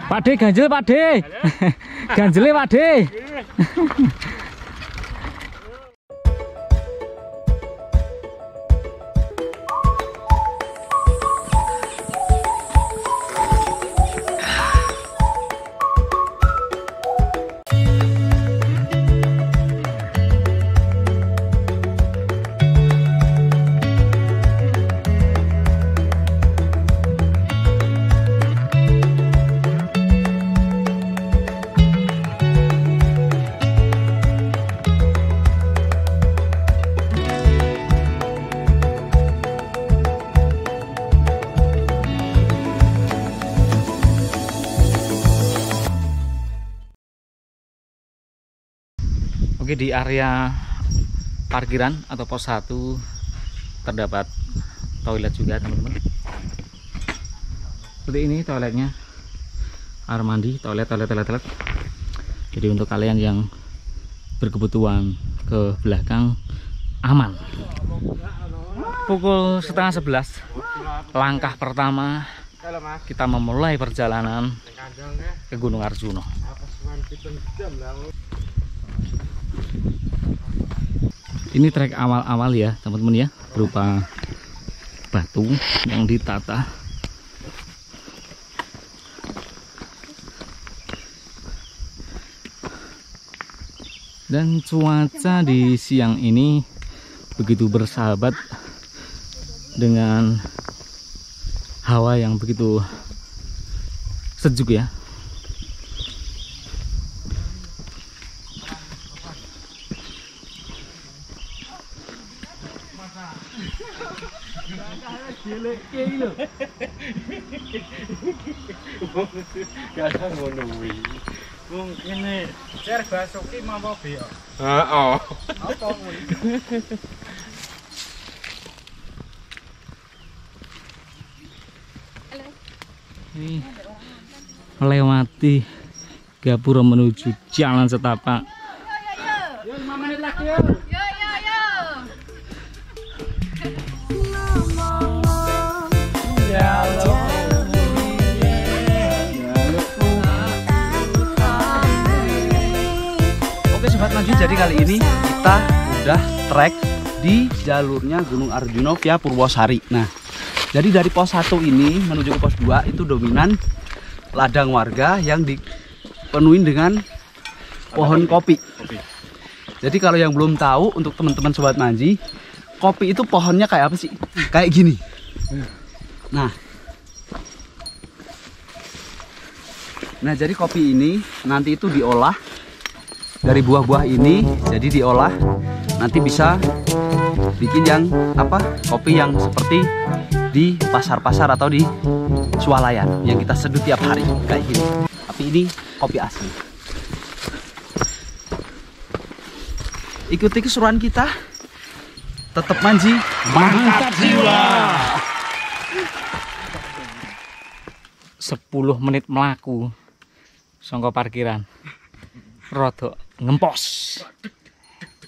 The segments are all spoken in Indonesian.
Pak De, ganjel Pak De. Ganjele Pak De. Oke, di area parkiran atau pos 1 terdapat toilet juga teman-teman. Seperti ini toiletnya, kamar mandi, toilet. Jadi untuk kalian yang berkebutuhan ke belakang aman. Pukul 10:30 langkah pertama kita memulai perjalanan ke Gunung Arjuna. Ini trek awal-awal ya teman-teman ya, berupa batu yang ditata. Dan cuaca di siang ini begitu bersahabat dengan hawa yang begitu sejuk ya. Kadang ngono kuwi. Mungkin cer basuki mampu biyo. Heeh. Apa kuwi? Ini melewati gapura menuju Jalan Setapak. Yo 5 menit lagi yo. Oke Sobat Manji, jadi kali ini kita udah trek di jalurnya Gunung Arjuna via Purwosari. Nah, jadi dari pos 1 ini menuju ke pos 2 itu dominan ladang warga yang dipenuhi dengan pohon kopi. Jadi kalau yang belum tahu, untuk teman-teman Sobat Manji, kopi itu pohonnya kayak apa sih? Kayak gini. Nah jadi kopi ini nanti itu diolah dari buah-buah ini, jadi diolah nanti bisa bikin yang apa, kopi yang seperti di pasar-pasar atau di swalayan yang kita seduh tiap hari kayak gini. Tapi ini kopi asli. Ikuti keseruan kita, tetap manji, mantap jiwa. 10 menit melaku songko parkiran rodok ngempos.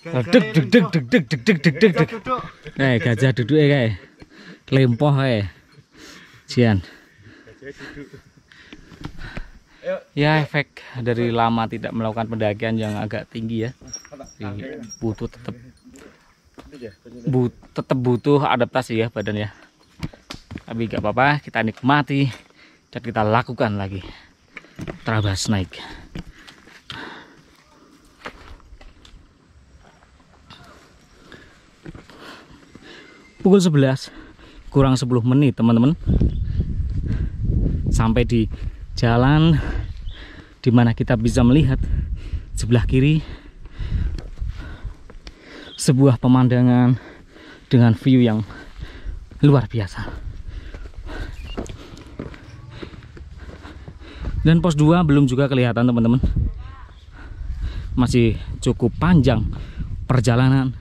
Deg. Gajah duduk kae. Lempoh kae. Jian. Ya, efek dari lama tidak melakukan pendakian yang agak tinggi ya. Butuh tetap butuh adaptasi ya badan ya. Tapi gak apa-apa, kita nikmati dan kita lakukan lagi. Terabas naik. Pukul 11 kurang 10 menit teman-teman, sampai di jalan dimana kita bisa melihat sebelah kiri sebuah pemandangan dengan view yang luar biasa. Dan pos 2 belum juga kelihatan teman-teman. Masih cukup panjang perjalanan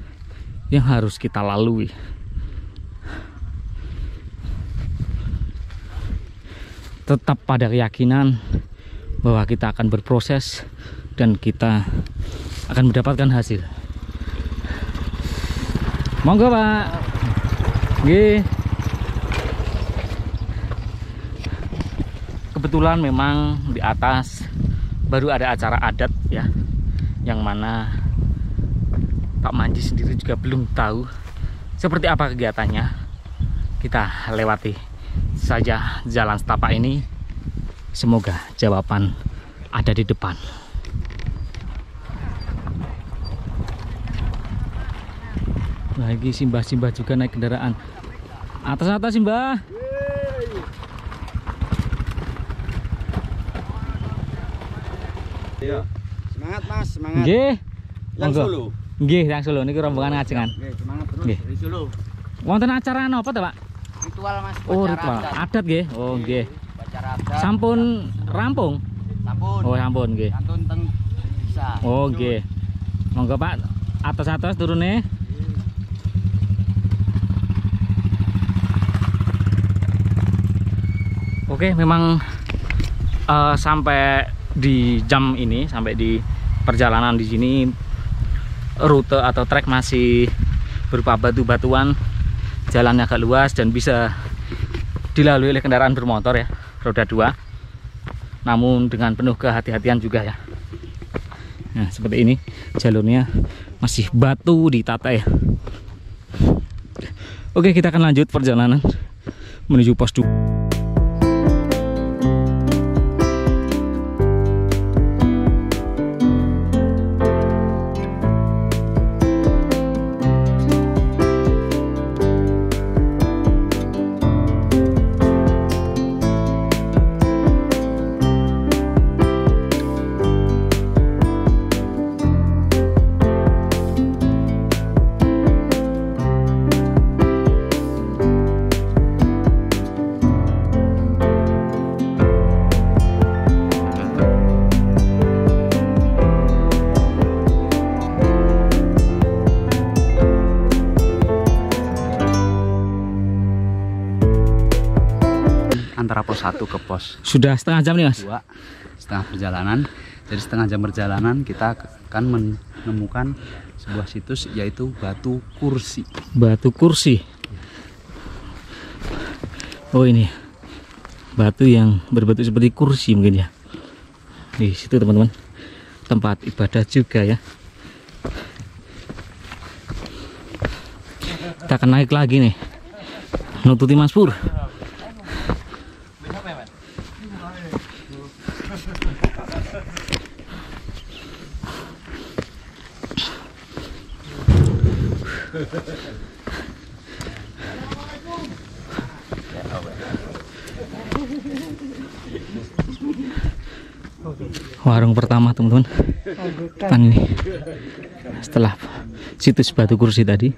yang harus kita lalui. Tetap pada keyakinan bahwa kita akan berproses dan kita akan mendapatkan hasil. Monggo Pak. Nggih. kebetulan memang di atas baru ada acara adat ya, yang mana Pak Manji sendiri juga belum tahu seperti apa kegiatannya. Kita lewati saja jalan setapak ini, semoga jawaban ada di depan. Lagi simbah-simbah juga naik kendaraan. Atas simbah. Iya. Semangat Mas, semangat. Nggih. Yang Monggo. Solo. Nggih, yang Solo niki rombongan ngajengan. Nggih, semangat terus Nggih. dari Solo. Wonten acara napa to, Pak? Ritual Mas. Oh, upacara ritual adat. adat nggih. Oh, nggih. Upacara adat. Sampun rampung. Sampun. Oh, sampun nggih. Kantun teng bisa. Oh, nggih. Monggo, Pak. Atas-atas turune. Oke, memang sampai di jam ini, sampai di perjalanan di sini, rute atau trek masih berupa batu-batuan, jalannya agak luas dan bisa dilalui oleh kendaraan bermotor ya, roda 2. Namun dengan penuh kehati-hatian juga ya. Nah, seperti ini jalurnya masih batu ditata ya. Oke, kita akan lanjut perjalanan menuju pos 2. Antara pos 1 ke pos Sudah setengah jam nih, Mas. 2, setengah perjalanan. Jadi setengah jam perjalanan kita akan menemukan sebuah situs, yaitu Batu Kursi. Batu Kursi. Oh, ini batu yang berbentuk seperti kursi mungkin ya. Di situ teman-teman, tempat ibadah juga ya. Kita akan naik lagi nih, nututi Mas Pur. Warung pertama teman-teman kan ini, setelah situs Batu Kursi tadi.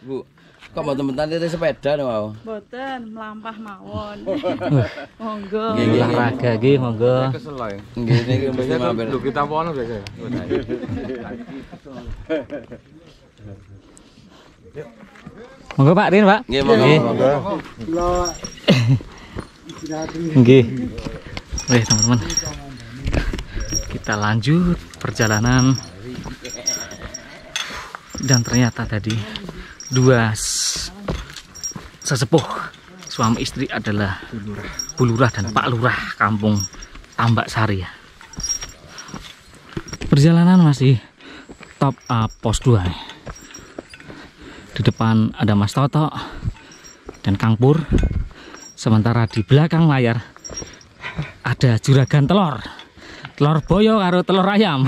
Bu, kok mau temen tadi sepeda nih mau? Boten melampah mawon. Monggo. Olahraga nggih, monggo. Nggih niki mesti mampir. Kita mau biasa. Monggo Pak Rin, Pak. Nggih monggo. Nggih. Oke, teman-teman. Kita lanjut perjalanan. Dan ternyata tadi dua sesepuh suami istri adalah Bu Lurah dan Pak Lurah kampung Tambak Sari ya. Perjalanan masih top up pos 2 nih. Di depan ada Mas Toto dan Kang Pur. Sementara di belakang layar ada juragan telur. Telur boyo karo telur ayam.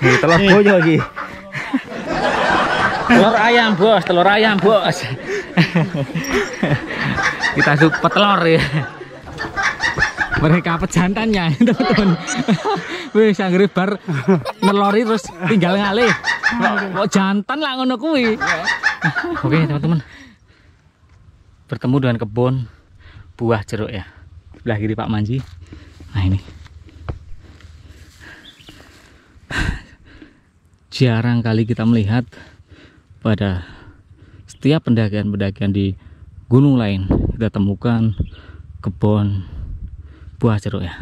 Telur boyo lagi. Telur ayam bos, telur ayam bos. Kita suka telur ya. Mereka pejantannya teman-teman. Wih, sanggri bar nelori terus tinggal ngalih. Kok jantan lah ngono kuwi. Oke teman-teman, bertemu dengan kebun buah jeruk ya, sebelah kiri Pak Manji. Nah ini jarang kali kita melihat pada setiap pendakian-pendakian di gunung lain kita temukan kebun buah jeruk ya.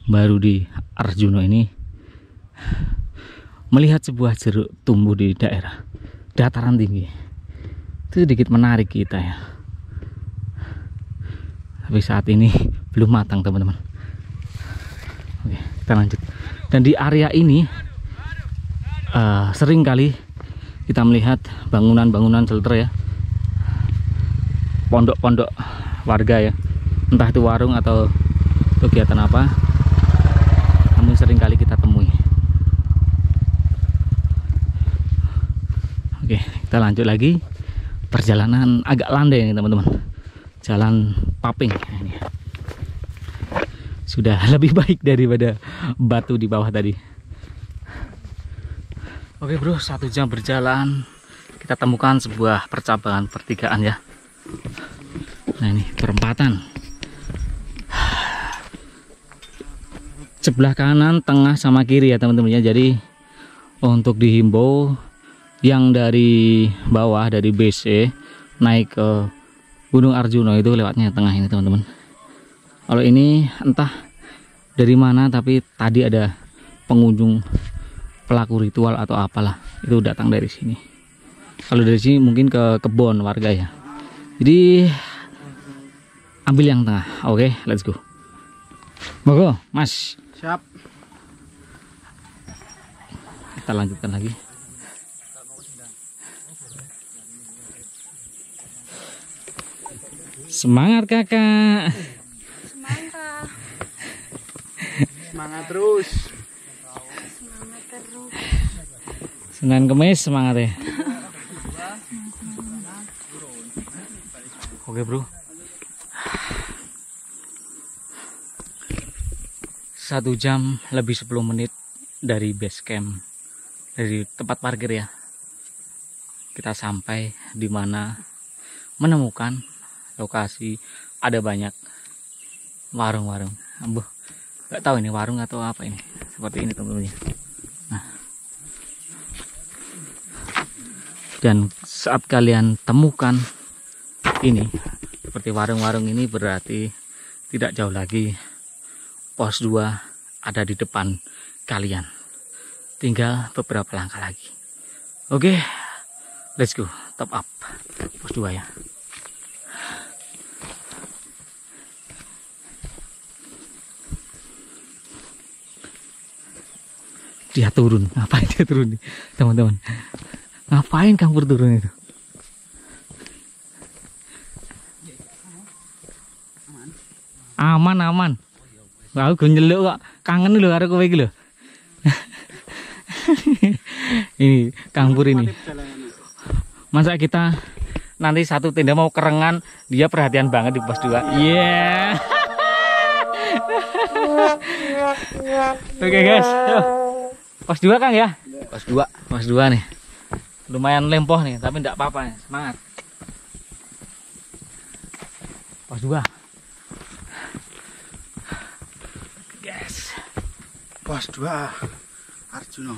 Baru di Arjuno ini melihat sebuah jeruk tumbuh di daerah dataran tinggi itu sedikit menarik kita ya. Tapi saat ini belum matang teman-teman. Oke, kita lanjut. Dan di area ini sering kali kita melihat bangunan-bangunan shelter ya, pondok-pondok warga ya, entah itu warung atau kegiatan apa, namun sering kali kita temui. Oke, kita lanjut lagi. Perjalanan agak landai nih teman-teman, jalan paping ini. Sudah lebih baik daripada batu di bawah tadi. Oke bro, 1 jam berjalan kita temukan sebuah percabangan pertigaan ya. Nah ini perempatan, sebelah kanan, tengah sama kiri ya teman-teman ya. Jadi untuk dihimbau yang dari bawah dari BC naik ke Gunung Arjuna itu lewatnya tengah ini teman-teman. Kalau ini entah dari mana, tapi tadi ada pengunjung pelaku ritual atau apalah itu datang dari sini. Kalau dari sini mungkin ke kebun warga ya. Jadi ambil yang tengah. Oke, let's go. Monggo, Mas. Siap. Kita lanjutkan lagi. Semangat kakak. Semangat. Semangat terus. Semangat terus. Senin Kemis semangat ya. Oke bro, 1 jam lebih 10 menit dari base camp, dari tempat parkir ya. Kita sampai di mana menemukan lokasi ada banyak warung-warung. Nggak tahu ini warung atau apa ini. Seperti ini teman-teman. Nah, dan saat kalian temukan ini seperti warung-warung ini, berarti tidak jauh lagi pos 2 ada di depan kalian. Tinggal beberapa langkah lagi. Oke, let's go. Top up pos 2 ya. Dia turun. Ngapain dia turun nih teman-teman? Ngapain Kang Pur turun itu? Aman. Aku gue nyeluk kok. Kangen lho karo kowe iki lho. Ini Kang Pur ini. Masa kita nanti satu tenda mau kerengan, dia perhatian banget di pos 2. Yeah. Oke guys, yuk. Pos 2 Kang ya? Pos 2. Pos 2 nih. Lumayan lempoh nih, tapi enggak apa-apa ya. Semangat. Pos 2. Guys. Pos 2 Arjuna.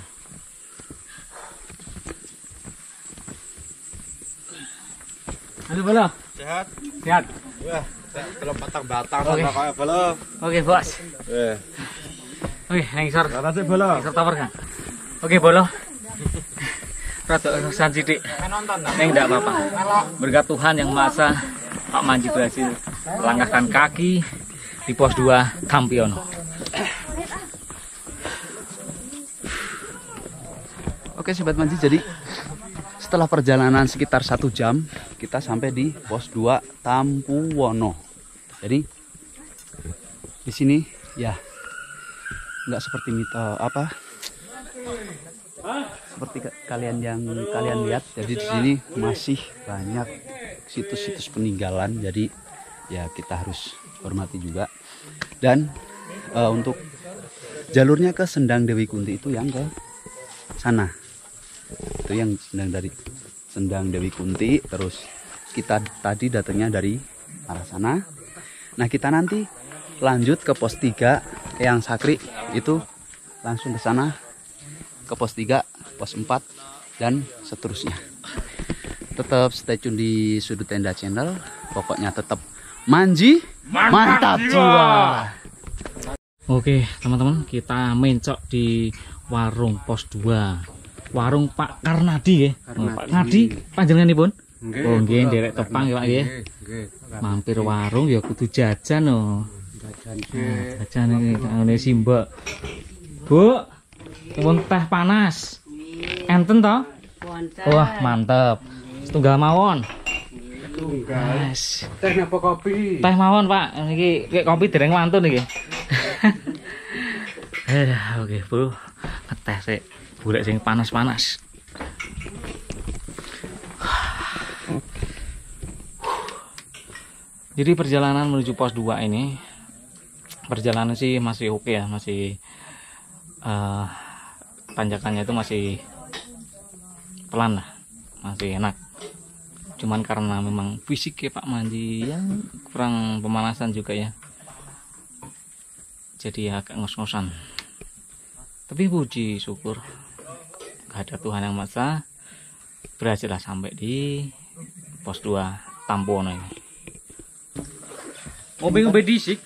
Halo, Bolo. Sehat. Sehat. Wah, kalau batang-batang Oke. sama kayak Bolo. Oke, Bos. Oke, ngisor. Kata sih Bolo. Ngisor tower kan? Oke, Bolo. Rada urusan sidik. Ini enggak apa-apa. Berkat Tuhan Yang Maha Esa, Pak Manji berhasil melangkahkan kaki di pos 2 Kampiono. Oke Sobat Manji, jadi setelah perjalanan sekitar 1 jam kita sampai di pos 2 Tampuwono. Jadi di sini ya nggak seperti seperti kalian lihat. Jadi di sini masih banyak situs-situs peninggalan. Jadi ya kita harus hormati juga. Dan untuk jalurnya ke Sendang Dewi Kunti itu yang ke sana. Itu yang Sendang Dewi Kunti. Terus kita tadi datangnya dari arah sana. Nah kita nanti lanjut ke pos 3 yang Sakri, itu langsung ke sana, ke pos 3, pos 4 dan seterusnya. Tetap stay tune di Sudut Tenda Channel. Pokoknya tetap manji mantap jiwa. Oke teman-teman, kita mencok di warung pos 2. Warung Pak Karnadi ya. Pak Karnadi panjenenganipun? Oh nggih, nderek tepang ya Pak nggih. Mampir warung ya kudu jajan no. Jajan iki ngene si Mbak. Bu, pun teh panas. Enten toh? Wah, mantep. Setunggal mawon. Yes. Teh apa kopi? Teh mawon, Pak. Iki kopi dereng wantun iki. Oke, Bu. Ngeteh sik. Golek sing panas-panas. Jadi perjalanan menuju pos 2 ini perjalanan sih masih oke ya, masih tanjakannya itu masih pelan lah, masih enak. Cuman karena memang fisik ya Pak Manji ya kurang pemanasan juga ya, jadi ya agak ngos-ngosan. Tapi puji syukur kehadirat Tuhan Yang Maha Esa, berhasillah sampai di pos 2 Tampono ini. Ngopi-ngopi disik.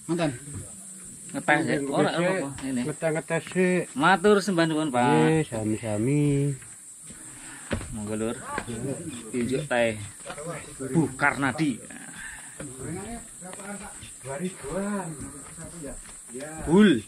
Mantan. Ngeteh ya. Ora apa-apa ini. Ngeteh sih. Matur sembah nuwun Pak. Sami-sami. Monggo Lur. Tunjuk teh Bu Karnadi. Bul.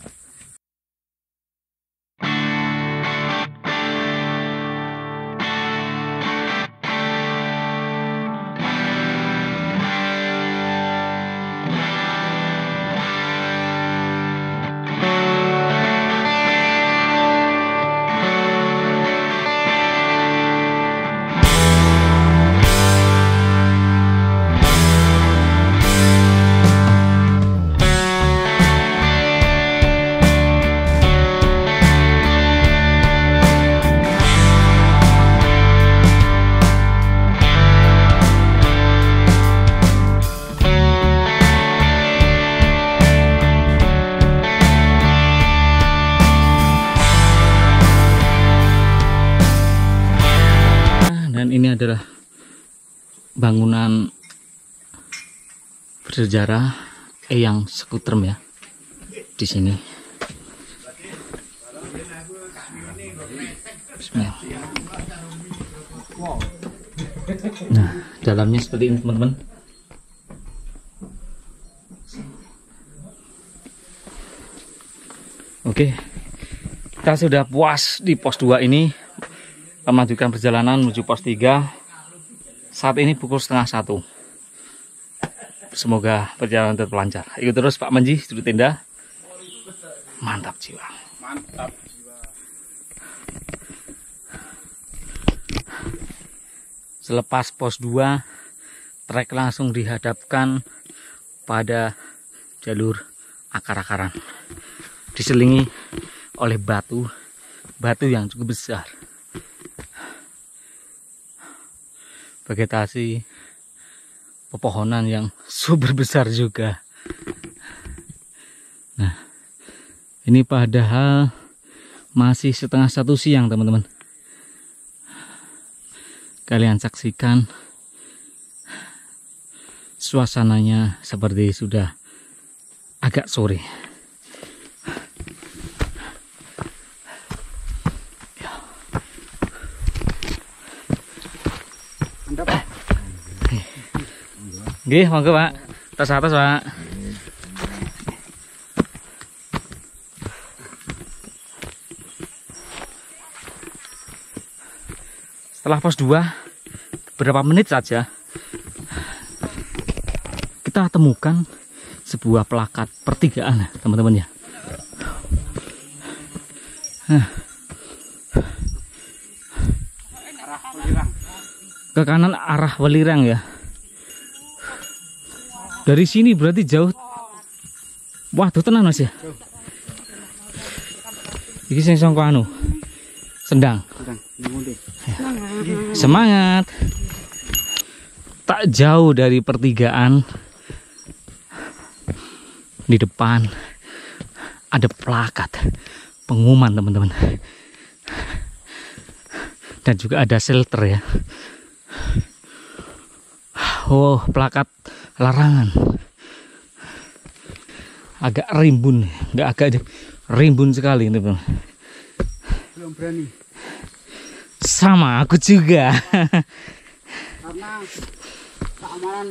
Ini adalah bangunan bersejarah Eyang Sekutrem ya di sini. Bismillah. Nah, dalamnya seperti ini teman-teman. Oke, kita sudah puas di pos 2 ini. Melanjutkan perjalanan menuju pos 3. Saat ini pukul 12:30. Semoga perjalanan tetap lancar. Ikut terus Pak Manji di tenda. Mantap jiwa. Mantap jiwa. Selepas pos 2, trek langsung dihadapkan pada jalur akar-akaran. Diselingi oleh batu yang cukup besar. Vegetasi pepohonan yang super besar juga. Nah, ini padahal masih 12:30 siang teman-teman. Kalian saksikan suasananya seperti sudah agak sore. Nggih, monggo Pak. Tas atas, Pak. Setelah pos 2, beberapa menit saja kita temukan sebuah plakat pertigaan, teman-teman ya. Ke kanan arah Welirang ya. Dari sini berarti jauh. Waduh tenan Mas ya. Iki sing sangka anu. Sendang. Semangat. Tak jauh dari pertigaan, di depan ada plakat pengumuman teman-teman. Dan juga ada shelter ya. Oh, plakat larangan. Agak rimbun, agak rimbun sekali teman-teman. berani. Sama aku juga. Karena keamanan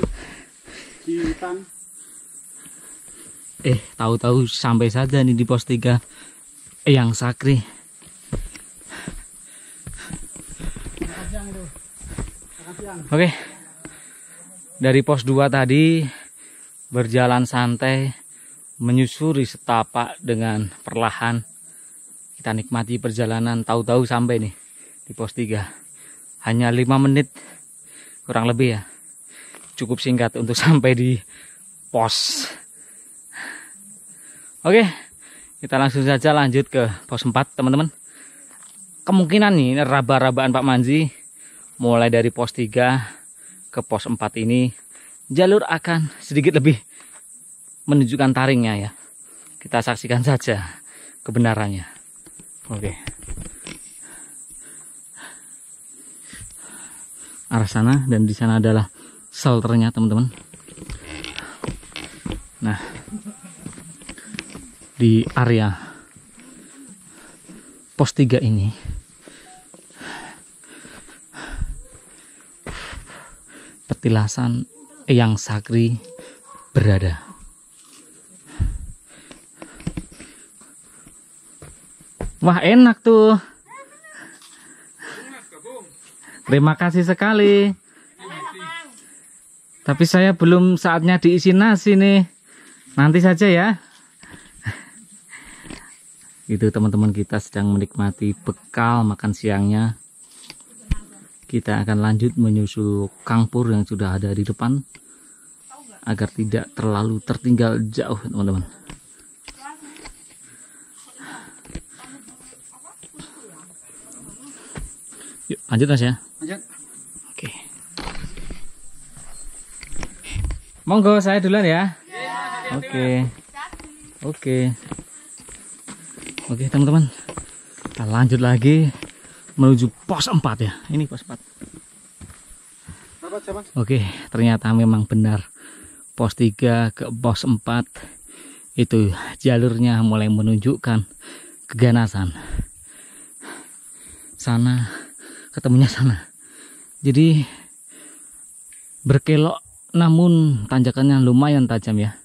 di hutan. Tahu-tahu sampai saja nih di pos 3 Eyang Sakri. Oke. Dari pos 2 tadi berjalan santai menyusuri setapak dengan perlahan. Kita nikmati perjalanan, tahu-tahu sampai nih di pos 3. Hanya 5 menit kurang lebih ya. Cukup singkat untuk sampai di pos. Oke, kita langsung saja lanjut ke pos 4 teman-teman. Kemungkinan nih raba-rabaan Pak Manji mulai dari pos 3 ke pos 4 ini jalur akan sedikit lebih menunjukkan taringnya ya. Kita saksikan saja kebenarannya. Oke. Arah sana, dan di sana adalah shelternya teman-teman. Nah, di area pos 3 ini petilasan Eyang Sakri berada. Wah, enak tuh. Terima kasih sekali. Tapi saya belum saatnya diisi nasi nih. Nanti saja ya. Itu teman-teman, kita sedang menikmati bekal makan siangnya. Kita akan lanjut menyusul Kang Pur yang sudah ada di depan agar tidak terlalu tertinggal jauh teman-teman. Yuk lanjut Mas ya. Lanjut. Oke. Monggo saya duluan ya. Oke. Oke teman-teman, kita lanjut lagi menuju pos 4 ya. Ini pos 4. Oke, ternyata memang benar pos 3 ke pos 4 itu jalurnya mulai menunjukkan keganasan. Sana ketemunya sana. Jadi berkelok namun tanjakannya lumayan tajam ya.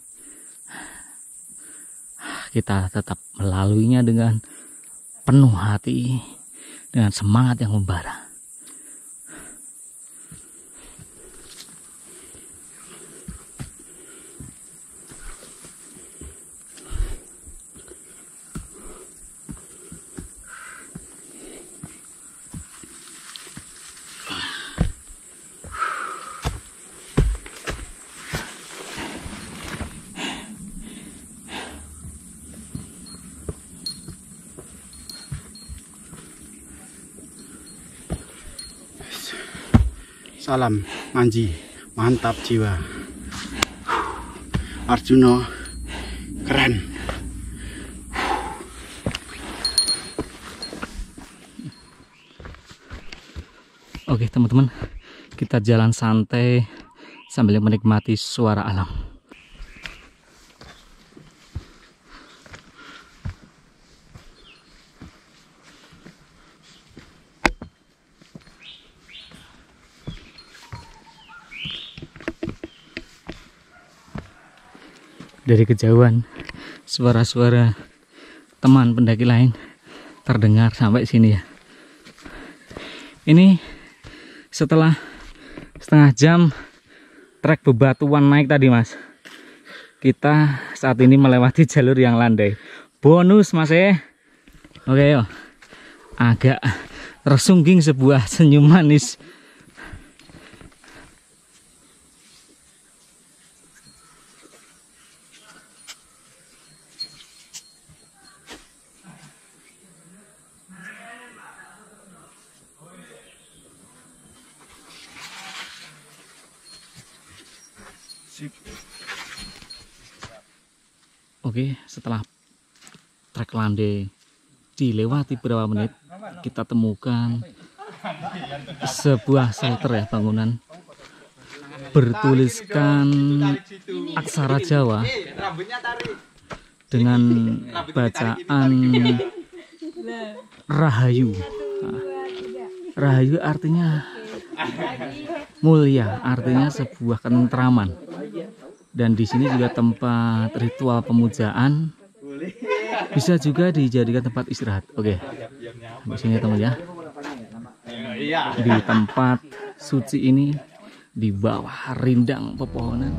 Kita tetap melaluinya dengan penuh hati, dengan semangat yang membara. Salam Manji, mantap jiwa. Arjuna keren. Oke teman-teman, kita jalan santai sambil menikmati suara alam. Dari kejauhan suara-suara teman pendaki lain terdengar sampai sini ya. Ini setelah setengah jam trek bebatuan naik tadi Mas, kita saat ini melewati jalur yang landai. Bonus Mas ya. Oke yo. Agak tersungging sebuah senyum manis. Oke, setelah trek landai dilewati beberapa menit, kita temukan sebuah shelter ya, bangunan bertuliskan aksara Jawa dengan bacaan Rahayu. Nah, Rahayu artinya mulia, artinya sebuah ketentraman. Dan di sini juga tempat ritual pemujaan, bisa juga dijadikan tempat istirahat. Oke, di sini teman ya. Di tempat suci ini, di bawah rindang pepohonan.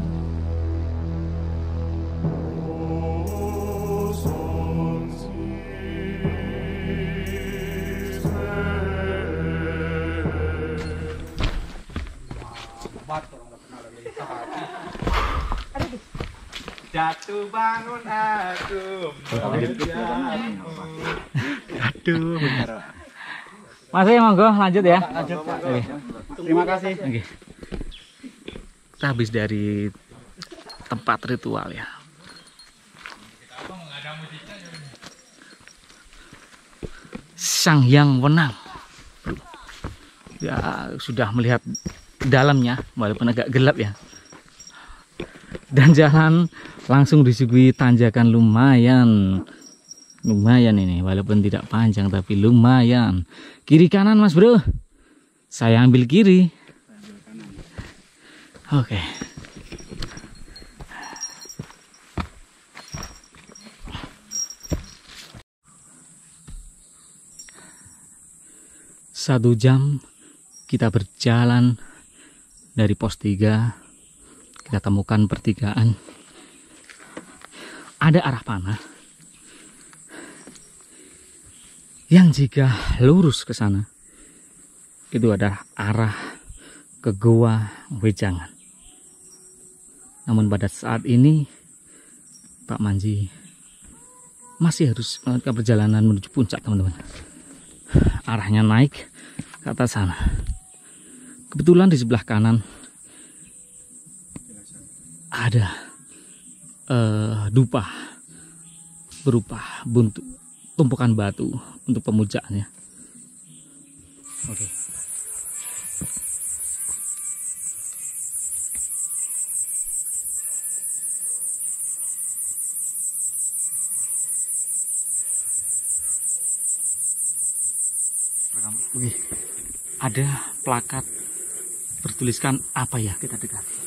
Jatuh bangun aku. Aduh, bener. Masih monggo lanjut ya. Oke. Terima kasih. Oke. Kita habis dari tempat ritual ya. Sang Hyang Wenang. Ya, sudah melihat dalamnya walaupun agak gelap ya. Dan jalan langsung disuguhi tanjakan lumayan ini, walaupun tidak panjang tapi lumayan. Kiri kanan mas bro, saya ambil kiri. Oke. Satu jam kita berjalan dari pos 3. Kita temukan pertigaan, ada arah panah yang jika lurus ke sana itu ada arah ke Goa Wejangan. Namun pada saat ini Pak Manji masih harus melanjutkan perjalanan menuju puncak teman-teman. Arahnya naik ke atas sana. Kebetulan di sebelah kanan ada dupa berupa tumpukan batu untuk pemujaannya. Oke. Oke. Ada plakat bertuliskan apa ya, kita dekati.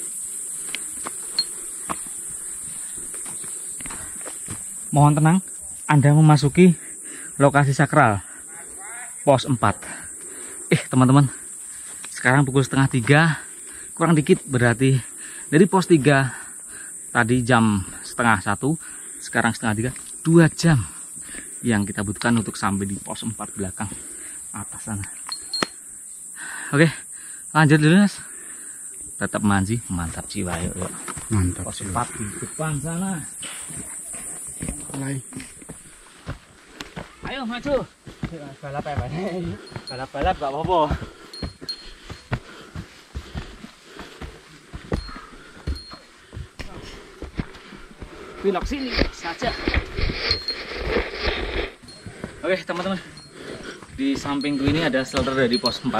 Mohon tenang, Anda memasuki lokasi sakral pos 4. Teman-teman, sekarang pukul setengah 3, kurang dikit berarti dari pos 3 tadi jam setengah 1, sekarang setengah 3, 2 jam yang kita butuhkan untuk sampai di pos 4 belakang atas sana. Oke, lanjut dulu mas. Tetap Manji, mantap jiwa, yuk. Mantap. Pos 4 di depan sana. Mulai. Ayo maju. Balap ya, Pak? Balap-balap gak apa-apa. Belok sini saja. Oke teman-teman, di sampingku ini ada shelter dari pos 4.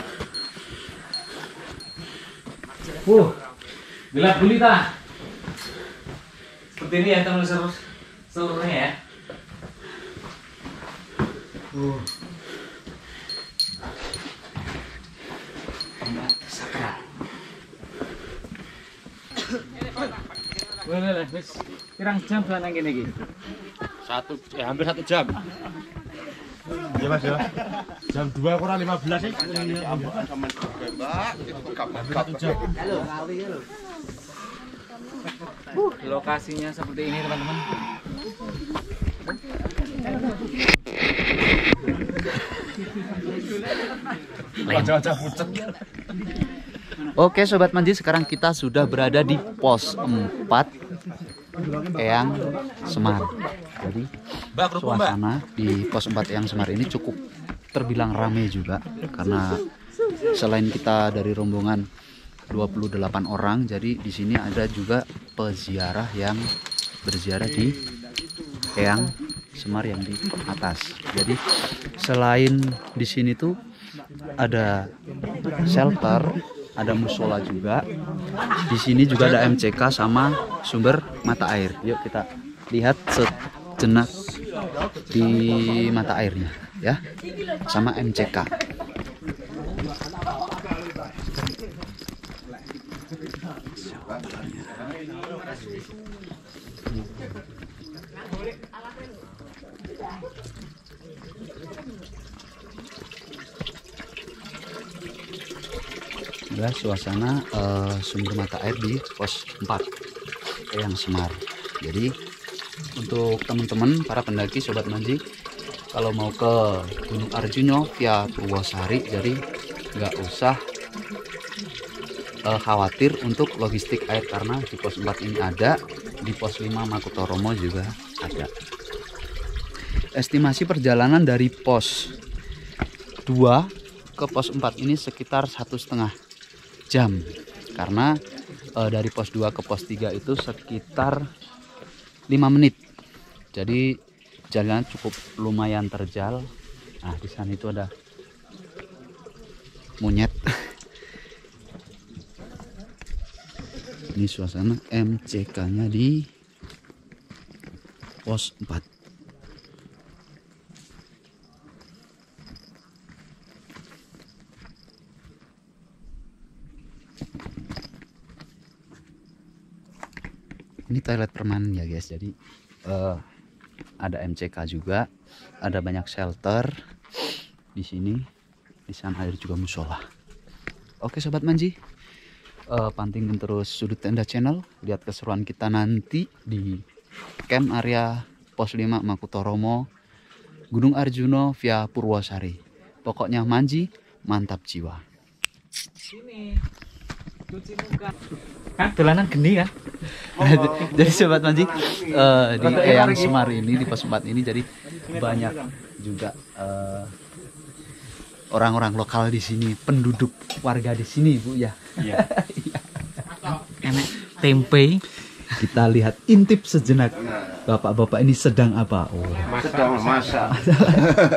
Gelap gulita. Seperti ini ya teman-teman, seluruhnya ya. Sakral. Boleh, wis pirang jam nang kene iki? Hampir 1 jam. Iya mas ya. Jam 2 kurang 15 sih. Hampir 1 jam. Lokasinya seperti ini teman-teman. Wajah-wajah pucet. Oke Sobat Manji, sekarang kita sudah berada di pos 4 Eyang Semar. Jadi suasana di pos 4 Eyang Semar ini cukup terbilang ramai juga, karena selain kita dari rombongan 28 orang, jadi di sini ada juga peziarah yang berziarah di Eyang Semar yang di atas. Jadi selain di sini tuh ada shelter, ada musola juga. Di sini juga ada MCK sama sumber mata air. Yuk kita lihat sejenak di mata airnya. ya, sama MCK. Adalah suasana sumber mata air di pos 4 yang Semar. Jadi untuk teman-teman para pendaki Sobat Manji, kalau mau ke Gunung Arjuna via Purwosari, jadi nggak usah khawatir untuk logistik air, karena di pos 4 ini ada, di pos 5 Makutoromo juga ada. Estimasi perjalanan dari pos 2 ke pos 4 ini sekitar 1,5 jam, karena dari pos 2 ke pos 3 itu sekitar 5 menit. Jadi jalan cukup lumayan terjal. Nah, di sana itu ada monyet. Ini suasana MCK-nya di pos 4. Ini toilet permanen ya guys. Jadi ada MCK juga, ada banyak shelter di sini. Di sana ada juga musola. Oke Sobat Manji, pantengin terus Sudut Tenda Channel. Lihat keseruan kita nanti di camp area pos 5 Makutoromo, Gunung Arjuna via Purwosari. Pokoknya Manji mantap jiwa. Sini cuci muka. Kan dolanan geni kan. Jadi Sobat Manji, di Eyang Semar ini, di pos 4 ini, jadi banyak juga orang-orang lokal di sini, penduduk warga di sini Bu ya. Iya. Enak tempe. Kita lihat intip sejenak, bapak-bapak ini sedang apa? Oh, Sedang masak.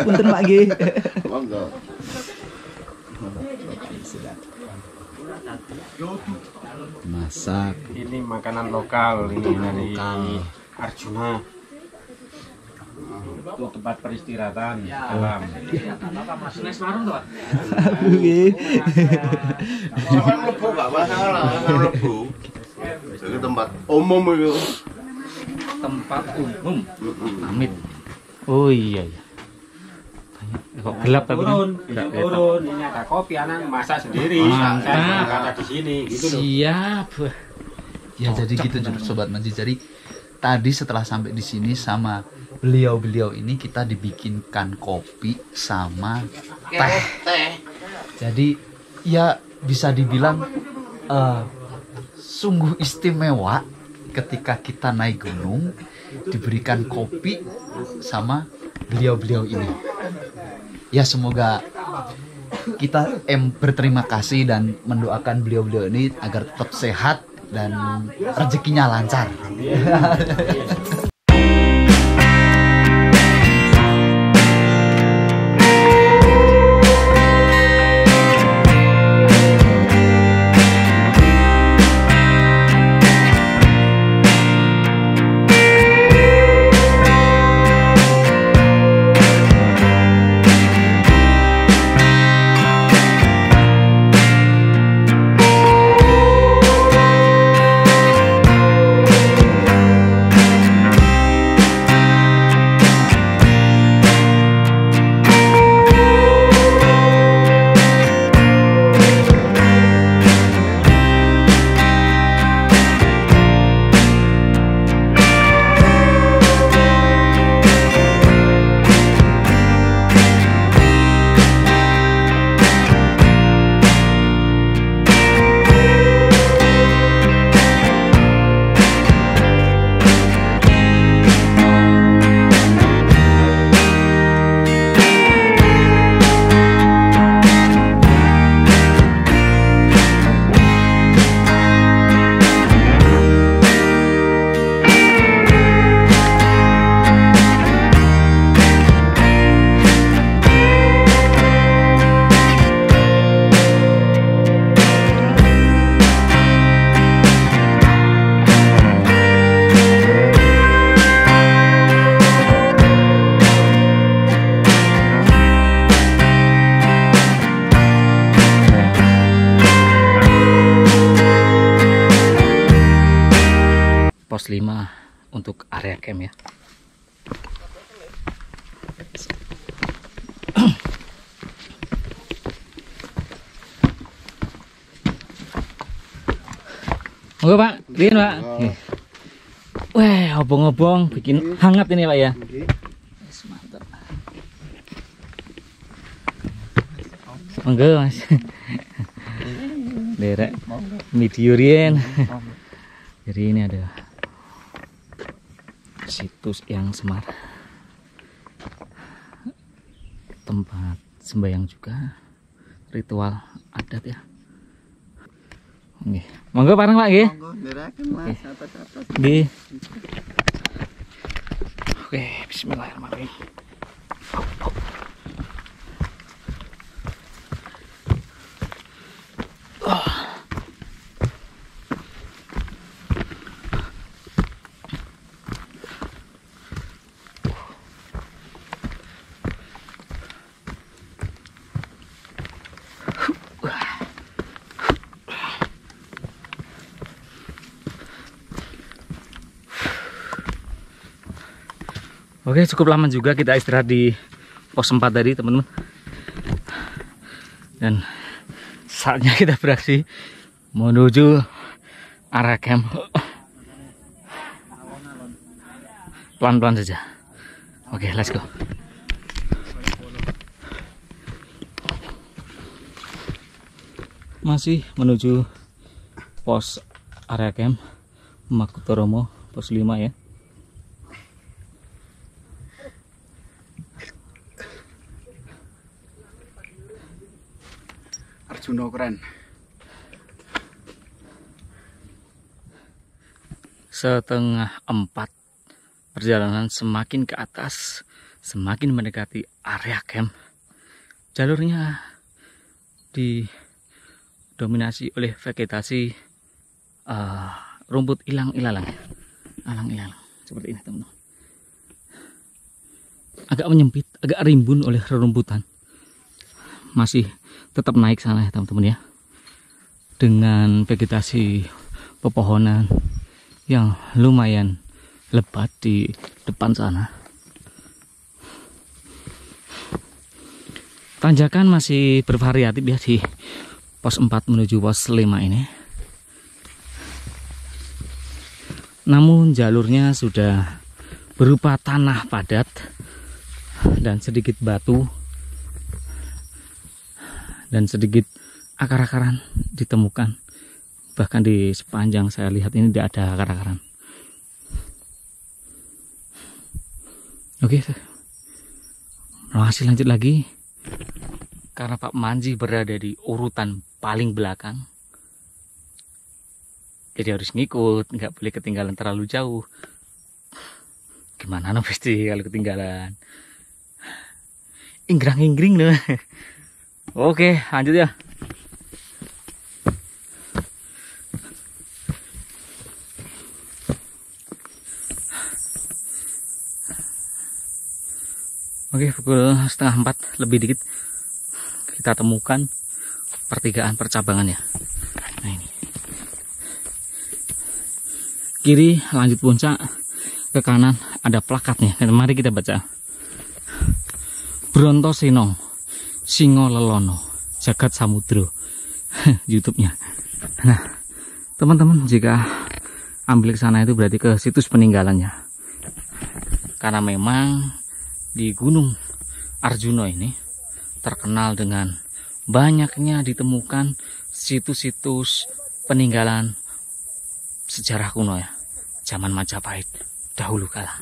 punten Pak G. Monggo. Masak. Ini makanan lokal ini dari Arjuna. Untuk tempat peristirahatan alam. Nes warung tuh. Sampai mlebu gak masalah, mlebu. Jadi tempat umum itu. Tempat umum. Amit. Oh iya iya. Kok gelap tapi Turun, turun. Ini ada kopi, anak masak sendiri. Mantap. Saya ada di sini, gitu loh. Siap. Ya jadi gitu Sobat Manji. Jadi tadi setelah sampai di sini sama beliau-beliau ini, kita dibikinkan kopi sama teh. Jadi ya bisa dibilang sungguh istimewa ketika kita naik gunung diberikan kopi sama beliau-beliau ini. Ya semoga kita berterima kasih dan mendoakan beliau-beliau ini agar tetap sehat dan rezekinya lancar. pos 5 untuk area camp ya. Oke Pak, riyen Pak. Wah, obong-obong bikin hangat ini Pak ya. Mantap. Monggo Mas. Derek video riyen. Jadi ini ada situs yang semar, tempat sembahyang juga, ritual adat ya. Oke, monggo bareng Pak nggih. Monggo nderaken Mas, atas-atas. Nggih. Oke, bismillahirrahmanirrahim. Oke, cukup lama juga kita istirahat di pos 4 tadi teman-teman. Dan saatnya kita beraksi menuju arah camp. Pelan-pelan saja. Oke, let's go. Masih menuju pos area camp Makutoromo pos 5 ya. Arjuna keren. Setengah 4 perjalanan, semakin ke atas semakin mendekati area camp. Jalurnya didominasi oleh vegetasi rumput ilang-ilalang, alang-ilalang seperti ini teman-teman. Agak menyempit, agak rimbun oleh rerumputan. Masih tetap naik sana ya teman-teman ya, dengan vegetasi pepohonan yang lumayan lebat di depan sana. Tanjakan masih bervariatif ya di pos 4 menuju pos 5 ini, namun jalurnya sudah berupa tanah padat dan sedikit batu dan sedikit akar-akaran ditemukan. Bahkan di sepanjang saya lihat ini tidak ada akar-akaran. Oke, masih lanjut lagi karena Pak Manji berada di urutan paling belakang, jadi harus ngikut, nggak boleh ketinggalan terlalu jauh. Gimana no pasti kalau ketinggalan, inggrang-inggring loh. Oke, lanjut ya. Oke, pukul setengah 4 lebih dikit kita temukan pertigaan percabangan ya. Nah ini. Kiri lanjut puncak, ke kanan ada plakatnya. Mari kita baca. Brontoseno Singo Lelono Jagat Samudro. YouTube-nya. Nah, teman-teman, jika ambil ke sana itu berarti ke situs peninggalannya. Karena memang di Gunung Arjuna ini terkenal dengan banyaknya ditemukan situs-situs peninggalan sejarah kuno ya, zaman Majapahit dahulu kala.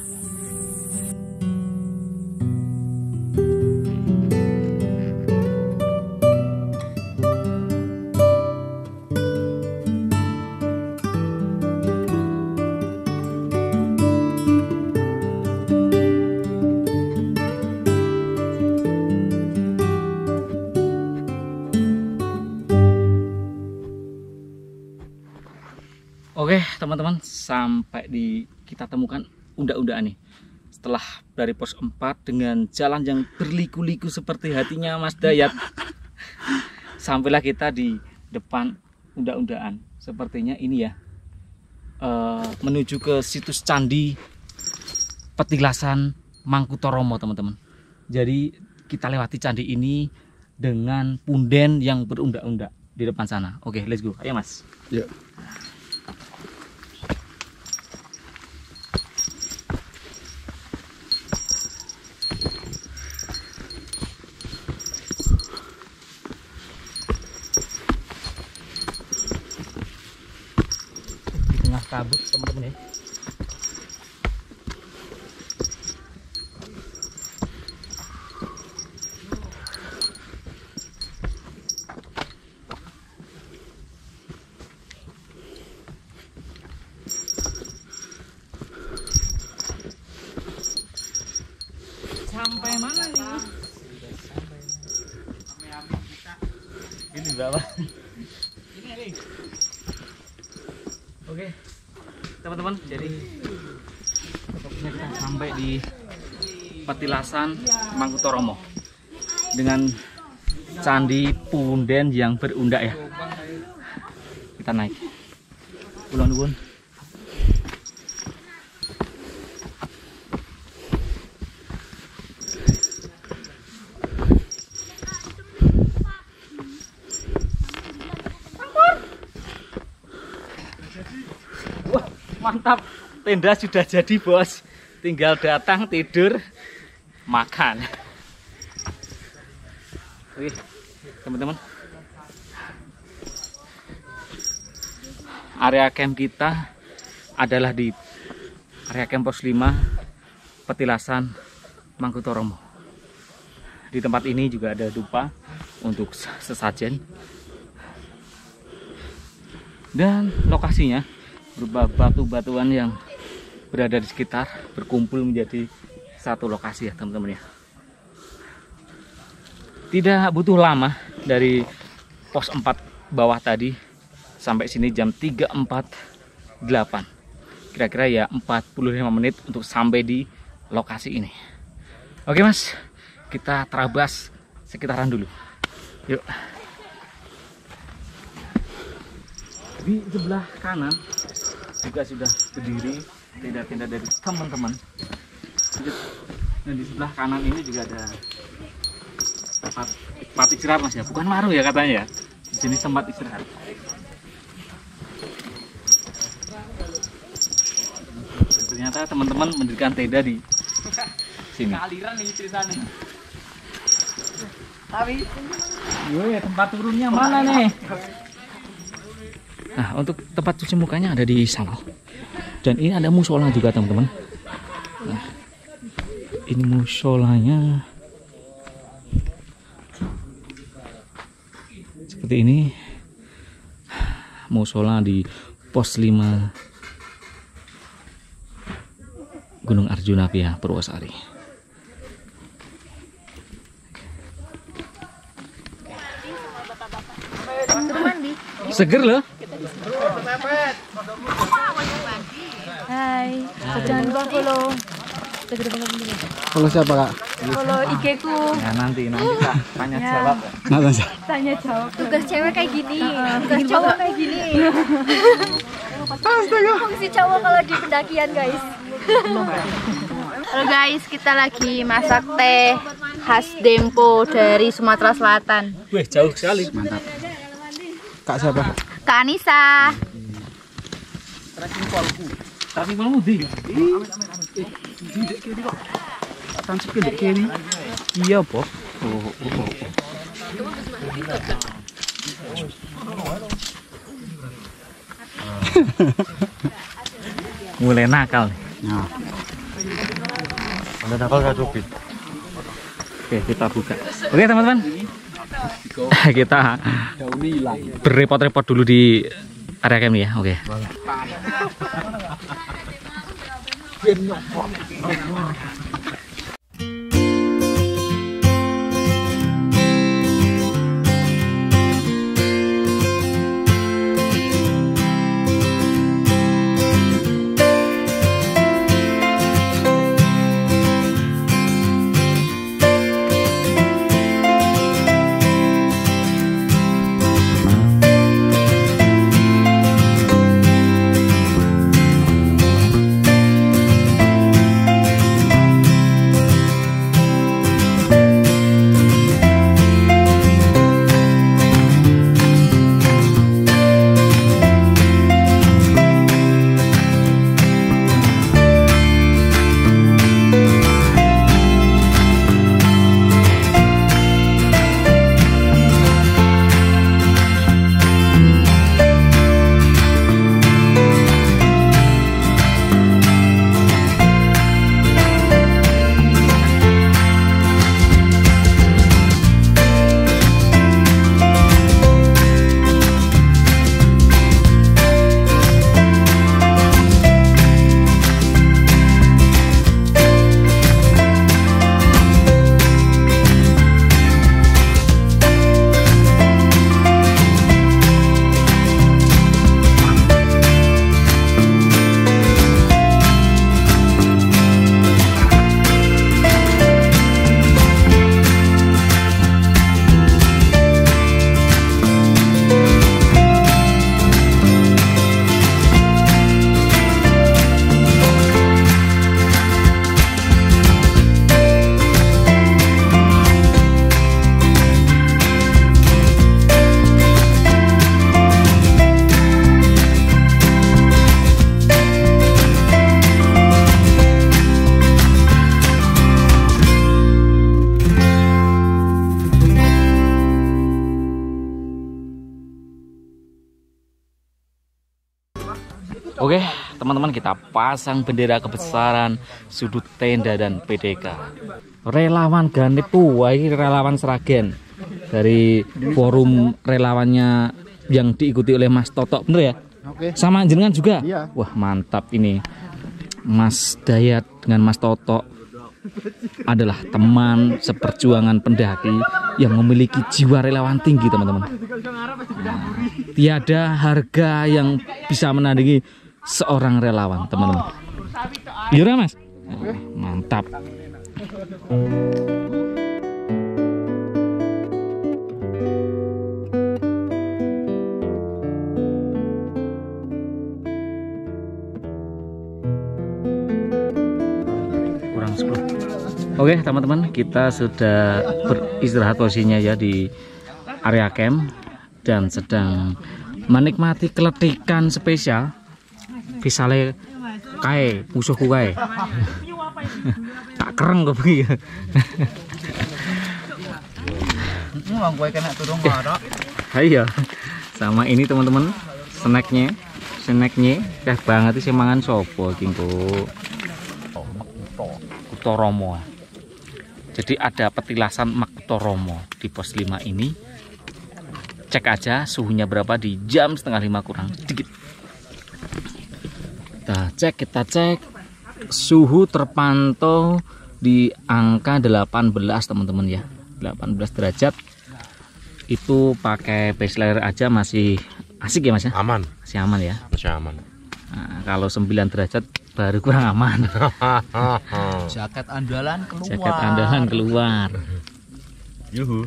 Oke teman-teman, sampai di kita temukan unda-unda nih. Setelah dari pos 4 dengan jalan yang berliku-liku seperti hatinya Mas Dayat, sampailah kita di depan unda-undaan. Sepertinya ini ya, menuju ke situs Candi Petilasan Mangkutoromo, teman-teman. Jadi kita lewati candi ini dengan punden yang berundak-undak di depan sana. Oke, let's go. Ayo, Mas. Yuk. Di tengah kabut, teman-teman ya. Sampai mana nih? Ini berapa? Oke, teman-teman, jadi pokoknya kita sampai di Petilasan Mangkutoromo dengan candi punden yang berundak ya. Kita naik. Ulun nuwun. Wah, mantap. Tenda sudah jadi, Bos. Tinggal datang, tidur, makan. Oke, teman-teman. Area camp kita adalah di area camp pos 5 Petilasan Mangkutoromo. Di tempat ini juga ada dupa untuk sesajen. Dan lokasinya berupa batu-batuan yang berada di sekitar berkumpul menjadi satu lokasi ya, teman-teman ya. Tidak butuh lama dari pos 4 bawah tadi sampai sini jam 3.48. Kira-kira ya 45 menit untuk sampai di lokasi ini. Oke, Mas, kita terabas sekitaran dulu. Yuk. Di sebelah kanan juga sudah berdiri tenda-tenda dari teman-teman. Dan di sebelah kanan ini juga ada tempat istirahat, Mas ya. Bukan maru ya katanya ya. Jenis tempat istirahat. Dan ternyata teman-teman mendirikan tenda di sini. Aliran nih ceritanya. Tapi, tempat turunnya mana nih? Nah, untuk tempat cuci mukanya ada di sana. Dan ini ada musola juga, teman-teman. Nah, ini musolanya. Seperti ini. Musola di pos 5 Gunung Arjuna Via Purwosari. Seger loh. Hai, jangan lupa follow. Kalau siapa, Kak? Follow IG ku. Ya nanti Kak tanya jawab. Tanya jawab. Tugas cewek kayak gini, tugas cowok kayak gini. Fungsi cowok kalau di pendakian, guys. Halo guys, kita lagi masak teh khas Dempo dari Sumatera Selatan. Wih, jauh sekali. Mantap. Kak siapa? Kak Anissa. Tapi mau di. Iya, Bob. Mulai nakal nih. Nah. Anda nakal gak cubit? Oke, kita buka. Oke, teman-teman. Kita berrepot-repot dulu di area camp ya. Oke. Oke, teman-teman, kita pasang bendera kebesaran sudut tenda dan PDK. Relawan Ganip tua ini relawan Sragen dari forum relawannya yang diikuti oleh Mas Toto, bener ya? Oke. Sama jenengan juga? Iya. Wah, mantap ini. Mas Dayat dengan Mas Toto adalah teman seperjuangan pendaki yang memiliki jiwa relawan tinggi, teman-teman. Tiada harga yang bisa menandingi seorang relawan, teman-teman. Iya, Mas? Mantap. Kurang 10. Oke, teman-teman, kita sudah beristirahat posisinya ya di area camp dan sedang menikmati keletikan spesial pisale kae musuhku kae. Tak kereng kok begini. Wong kowe kena turun ngorok. Iya. Sama ini teman-teman, snacknya teh banget sih mangan sopo iki engko. Makutoromo. Jadi ada petilasan Makutoromo di pos 5 ini. Cek aja suhunya berapa di jam 4:30 kurang sedikit. Kita cek suhu terpantau di angka 18, teman-teman ya. 18 derajat. Itu pakai base layer aja masih asik ya, Mas ya? Aman. Masih aman ya. Masih aman. Nah, kalau 9 derajat baru kurang aman. Jaket andalan keluar. Jaket andalan keluar. Yuhu.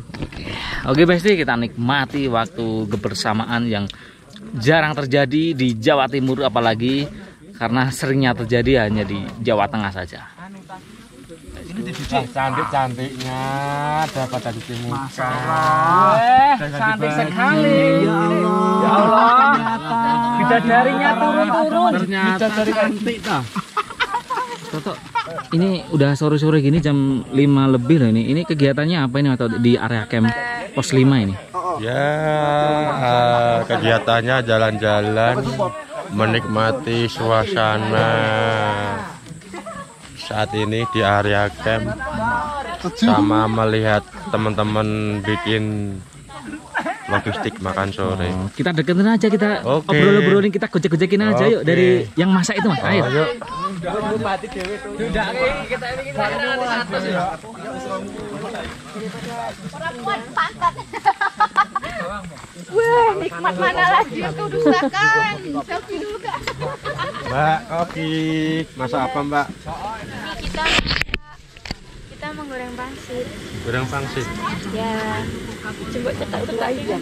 Oke, pasti kita nikmati waktu kebersamaan yang jarang terjadi di Jawa Timur, apalagi karena seringnya terjadi hanya di Jawa Tengah saja. Cantik-cantiknya dapat dari muka. Cantik sekali. Ya Allah. Bidadarinya turun-turun. Ternyata cantik dah. Toto, ini udah sore-sore gini jam 5 lebih loh ini. Ini kegiatannya apa ini atau di area camp pos 5 ini? Ya, kegiatannya jalan-jalan, menikmati suasana saat ini di area camp, sama melihat teman-teman bikin logistik makan sore. Kita deketin aja, kita Oke. obrol-obrolin, kita gojek-gojekin aja yuk dari yang masak itu, Mas. Ayo. Yuk. Wah, nikmat mana lagi aku dustakan. Selfie dulu, Kak. Mbak, kopi. Masak apa, Mbak? Kita menggoreng pangsit. Goreng pangsit. Ya. Coba cetak-cetak aja.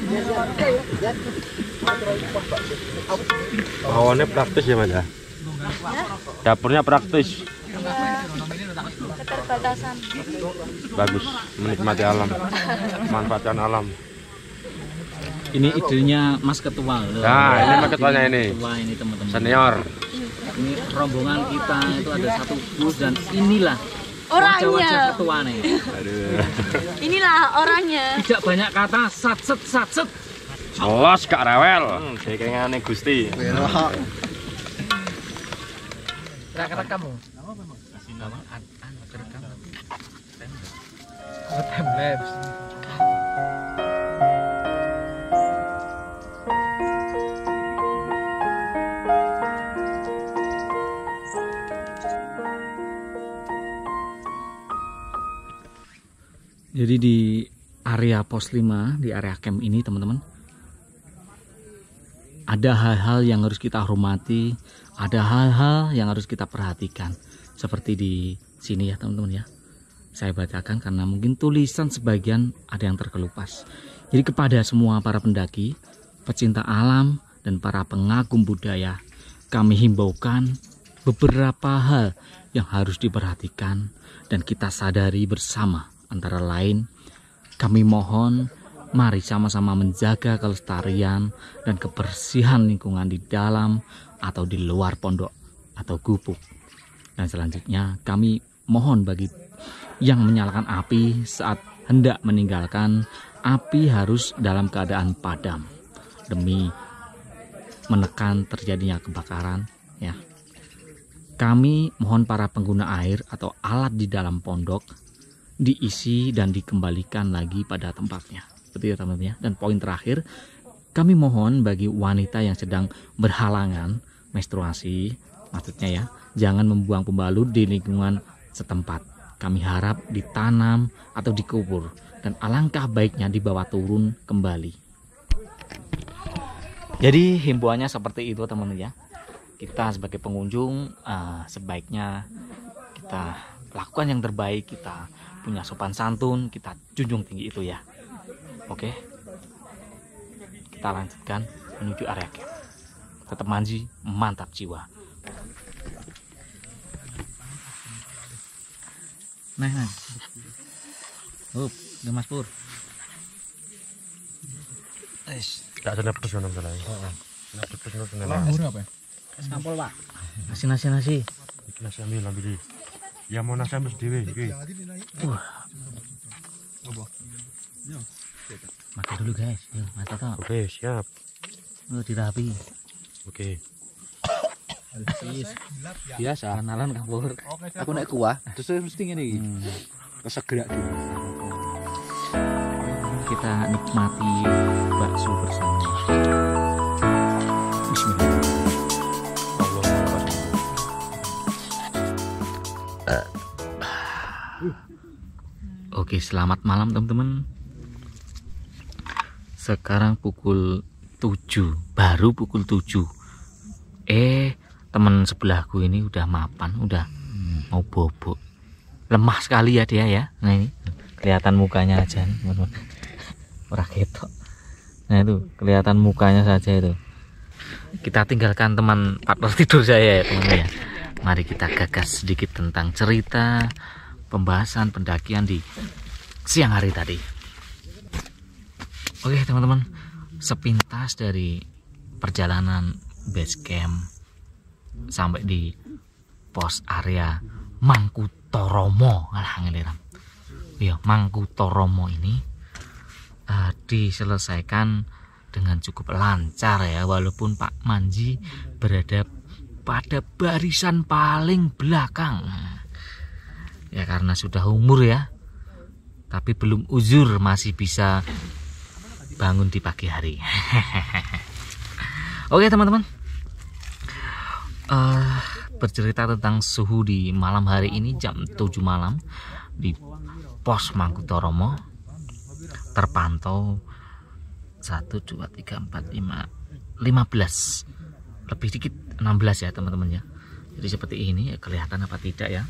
Awannya praktis ya, Mas ya? Dapurnya praktis. Keterbatasan. Bagus, menikmati alam, manfaatkan alam. Ini idenya Mas Ketua. Nah, ini Mas Ketuanya ini. Ketua ini, teman-teman. Senior. Ini rombongan kita itu ada satu bus dan inilah Orangnya. wajah ketuanya. Inilah orangnya. Tidak banyak kata, satset. Los Kak Rewel. Kayaknya Gusti. Kamu. Jadi di area pos 5, di area camp ini, teman-teman, ada hal-hal yang harus kita hormati, ada hal-hal yang harus kita perhatikan. Seperti di sini ya, teman-teman ya. Saya bacakan karena mungkin tulisan sebagian ada yang terkelupas. Jadi kepada semua para pendaki, pecinta alam, dan para pengagum budaya, kami himbaukan beberapa hal yang harus diperhatikan dan kita sadari bersama. Antara lain, kami mohon mari sama-sama menjaga kelestarian dan kebersihan lingkungan di dalam atau di luar pondok atau gubuk. Dan selanjutnya kami mohon bagi yang menyalakan api saat hendak meninggalkan, api harus dalam keadaan padam demi menekan terjadinya kebakaran ya. Kami mohon para pengguna air atau alat di dalam pondok diisi dan dikembalikan lagi pada tempatnya. Betul ya teman-teman ya. Dan poin terakhir, kami mohon bagi wanita yang sedang berhalangan menstruasi, maksudnya ya, jangan membuang pembalut di lingkungan setempat. Kami harap ditanam atau dikubur, dan alangkah baiknya dibawa turun kembali. Jadi himbauannya seperti itu teman-teman ya. Kita sebagai pengunjung sebaiknya kita lakukan yang terbaik, kita punya sopan santun, kita junjung tinggi itu ya. Oke, kita lanjutkan menuju area camp. Tetap manji, mantap jiwa. Nah, Mas Pur. Tak ada pedes mana salah. Pedes apa ya? Sampul Pak. Nasi. Nasi ambil. Ya mau nasi ambil dewe iki. Makan dulu guys. Yuk, mata toh. Oke, siap. Dirapi. Oke. Biasa. Kenalan kabur. Aku naik kuah, terus mesti ngene iki. Kesegerak dulu. Kita nikmati bakso bersama. Bismillah. Oke, selamat malam teman-teman. Sekarang pukul 7, baru pukul 7. Teman sebelahku ini udah mapan, udah mau bobok. Lemah sekali ya dia ya. Nah ini kelihatan mukanya aja nih, teman-teman. Ora ketok. Nah itu kelihatan mukanya saja itu. Kita tinggalkan teman partner tidur saya ya teman-teman ya. Mari kita gagas sedikit tentang cerita pembahasan pendakian di siang hari tadi. Oke teman-teman, sepintas dari perjalanan base camp sampai di pos area Mangkutoromo. Ya, Mangkutoromo ini diselesaikan dengan cukup lancar ya, walaupun Pak Manji berada pada barisan paling belakang. Ya karena sudah umur ya, tapi belum uzur, masih bisa bangun di pagi hari. Oke teman-teman, bercerita tentang suhu di malam hari ini jam 7 malam di pos Mangkutoromo terpantau 1, 2, 3, 4, 5, 15, lebih dikit 16 ya teman-teman ya. Jadi seperti ini ya, kelihatan apa tidak ya.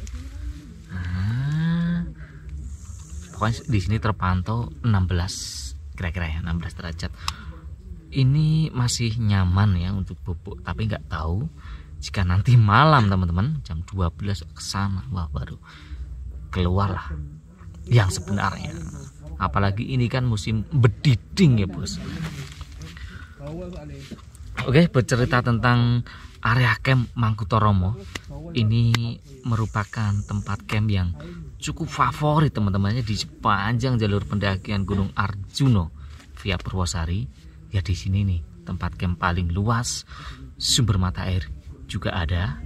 Nah, pokoknya di sini terpantau 16 kira-kira ya, 16 derajat. Ini masih nyaman ya untuk bubuk, tapi nggak tahu jika nanti malam teman-teman jam 12 ke sana, wah baru keluarlah yang sebenarnya. Apalagi ini kan musim bediding ya bos. Oke, bercerita tentang area camp Mangkutoromo. Ini merupakan tempat camp yang cukup favorit teman-temannya di sepanjang jalur pendakian Gunung Arjuno via Purwosari. Ya di sini nih tempat camp paling luas, sumber mata air juga ada,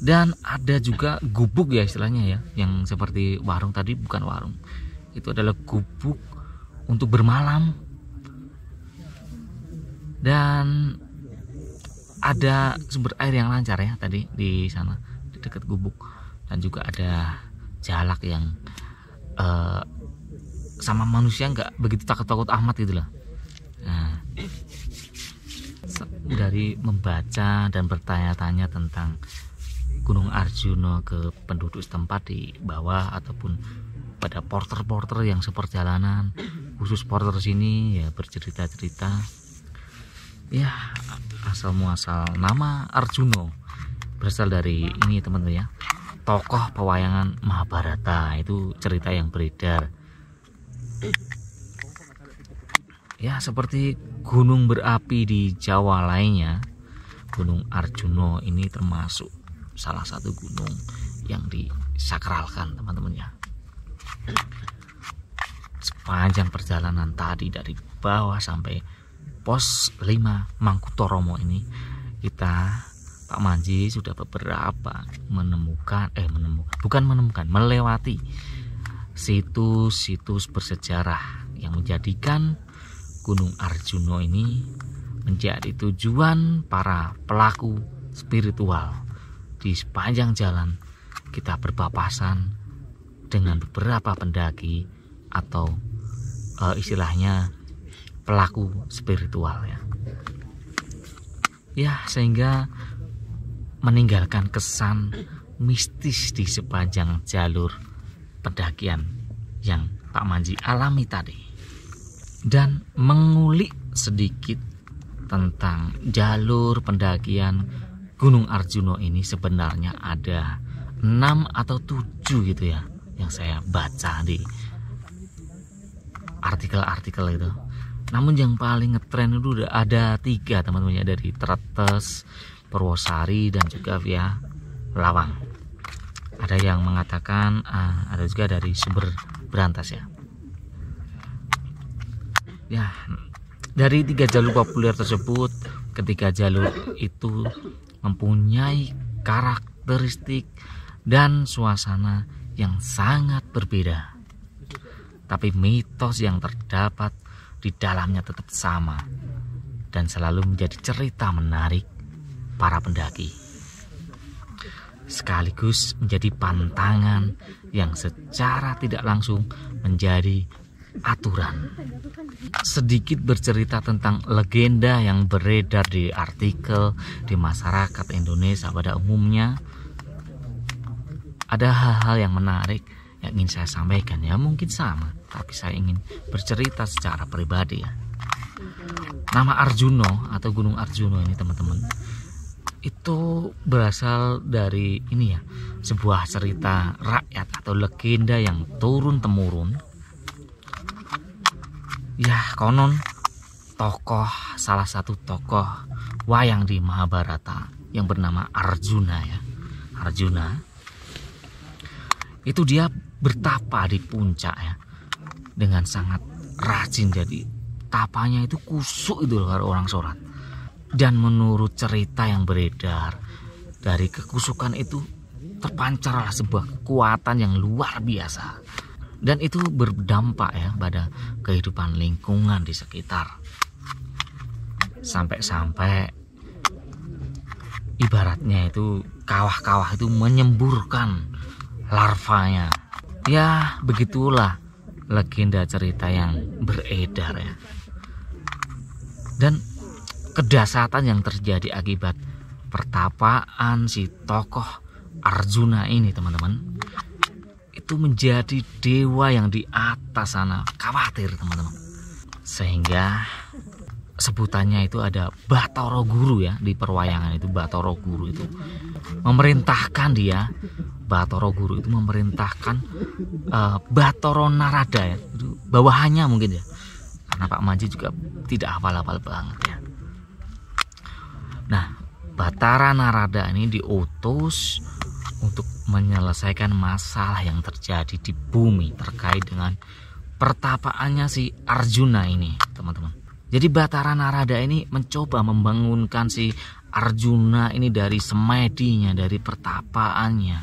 dan ada juga gubuk ya istilahnya ya, yang seperti warung tadi, bukan warung, itu adalah gubuk untuk bermalam. Dan ada sumber air yang lancar ya tadi di sana di dekat gubuk, dan juga ada jalak yang sama manusia nggak begitu takut-takut amat gitu lah. Nah, dari membaca dan bertanya-tanya tentang Gunung Arjuno ke penduduk setempat di bawah ataupun pada porter-porter yang seperjalanan, khusus porter sini ya bercerita-cerita ya, asal muasal nama Arjuno berasal dari ini teman-teman ya, tokoh pewayangan Mahabharata. Itu cerita yang beredar ya. Seperti gunung berapi di Jawa lainnya, Gunung Arjuno ini termasuk salah satu gunung yang disakralkan teman-teman ya. Sepanjang perjalanan tadi dari bawah sampai pos 5 Mangkutoromo ini, kita Pak Manji sudah beberapa melewati situs-situs bersejarah yang menjadikan Gunung Arjuna ini menjadi tujuan para pelaku spiritual. Di sepanjang jalan kita berpapasan dengan beberapa pendaki atau istilahnya pelaku spiritual ya, sehingga meninggalkan kesan mistis di sepanjang jalur pendakian yang Pak Manji alami tadi, dan mengulik sedikit tentang jalur pendakian Gunung Arjuna ini. Sebenarnya ada 6 atau 7 gitu ya yang saya baca di artikel-artikel itu. Namun yang paling ngetren itu udah ada 3 teman-teman ya, dari Tretes, Purwosari, dan juga via Lawang. Ada yang mengatakan ada juga dari Sumber Berantas ya. Dari 3 jalur populer tersebut, ketiga jalur itu mempunyai karakteristik dan suasana yang sangat berbeda, tapi mitos yang terdapat di dalamnya tetap sama dan selalu menjadi cerita menarik para pendaki, sekaligus menjadi pantangan yang secara tidak langsung menjadi aturan. Sedikit bercerita tentang legenda yang beredar di artikel di masyarakat Indonesia pada umumnya. Ada hal-hal yang menarik yang ingin saya sampaikan ya, mungkin sama, tapi saya ingin bercerita secara pribadi ya. Nama Arjuna atau Gunung Arjuna ini teman-teman, itu berasal dari ini ya, sebuah cerita rakyat atau legenda yang turun temurun. Ya, konon salah satu tokoh wayang di Mahabharata yang bernama Arjuna ya. Arjuna itu dia bertapa di puncak ya, dengan sangat rajin. Jadi tapanya itu kusuk itu kalau orang sholat. Dan menurut cerita yang beredar, dari kekusukan itu terpancarlah sebuah kekuatan yang luar biasa, dan itu berdampak ya pada kehidupan lingkungan di sekitar. Sampai-sampai ibaratnya itu kawah-kawah itu menyemburkan larvanya. Ya, begitulah legenda cerita yang beredar ya. Dan kedahsyatan yang terjadi akibat pertapaan si tokoh Arjuna ini teman-teman, itu menjadi dewa yang di atas sana khawatir teman-teman, sehingga sebutannya itu ada Bathara Guru ya. Di perwayangan itu Bathara Guru itu memerintahkan dia, Bathara Guru itu memerintahkan Bathara Narada ya, itu bawahannya mungkin ya, karena Pak Manji juga tidak hafal-hafal banget ya. Nah, Bathara Narada ini diutus untuk menyelesaikan masalah yang terjadi di bumi terkait dengan pertapaannya si Arjuna ini teman-teman. Jadi Bathara Narada ini mencoba membangunkan si Arjuna ini dari semedinya, dari pertapaannya